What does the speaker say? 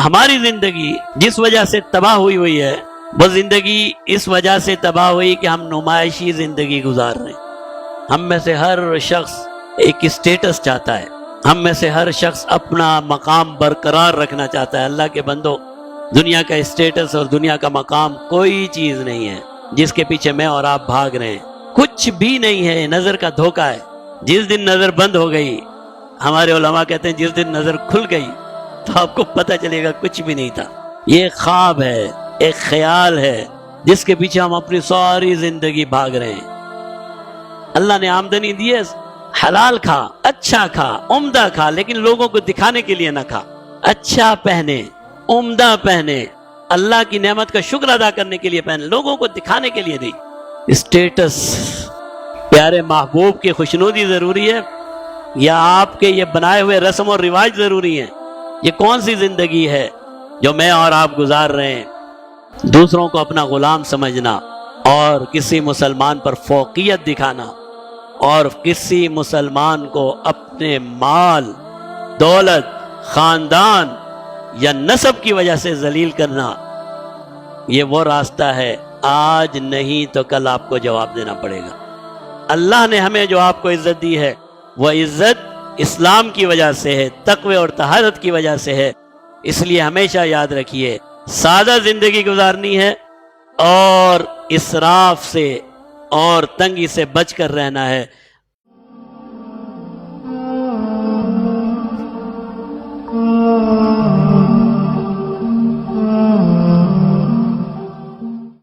ہماری زندگی جس وجہ سے تباہ ہوئی ہے وہ زندگی اس وجہ سے تباہ ہوئی کہ ہم نمائشی زندگی گزار رہے ہیں۔ ہم میں سے ہر شخص ایک اسٹیٹس چاہتا ہے، ہم میں سے ہر شخص اپنا مقام برقرار رکھنا چاہتا ہے۔ اللہ کے بندو، دنیا کا اسٹیٹس اور دنیا کا مقام کوئی چیز نہیں ہے جس کے پیچھے میں اور آپ بھاگ رہے ہیں، کچھ بھی نہیں ہے، نظر کا دھوکہ ہے۔ جس دن نظر بند ہو گئی، ہمارے علماء کہتے ہیں جس دن نظر کھل گئی تو آپ کو پتہ چلے گا کچھ بھی نہیں تھا۔ یہ خواب ہے، ایک خیال ہے جس کے پیچھے ہم اپنی ساری زندگی بھاگ رہے ہیں۔ اللہ نے آمدنی دی ہے، حلال کھا، اچھا کھا، عمدہ کھا، لیکن لوگوں کو دکھانے کے لیے نہ کھا۔ اچھا پہنے، عمدہ پہنے، اللہ کی نعمت کا شکر ادا کرنے کے لیے پہنے، لوگوں کو دکھانے کے لیے نہیں۔ اسٹیٹس پیارے محبوب کی خوشنودی ضروری ہے یا آپ کے یہ بنائے ہوئے رسم و رواج ضروری ہیں؟ یہ کون سی زندگی ہے جو میں اور آپ گزار رہے ہیں؟ دوسروں کو اپنا غلام سمجھنا اور کسی مسلمان پر فوقیت دکھانا اور کسی مسلمان کو اپنے مال، دولت، خاندان یا نسب کی وجہ سے ذلیل کرنا، یہ وہ راستہ ہے، آج نہیں تو کل آپ کو جواب دینا پڑے گا۔ اللہ نے ہمیں جو آپ کو عزت دی ہے وہ عزت اسلام کی وجہ سے ہے، تقوی اور طہارت کی وجہ سے ہے۔ اس لیے ہمیشہ یاد رکھیے، سادہ زندگی گزارنی ہے اور اسراف سے اور تنگی سے بچ کر رہنا ہے۔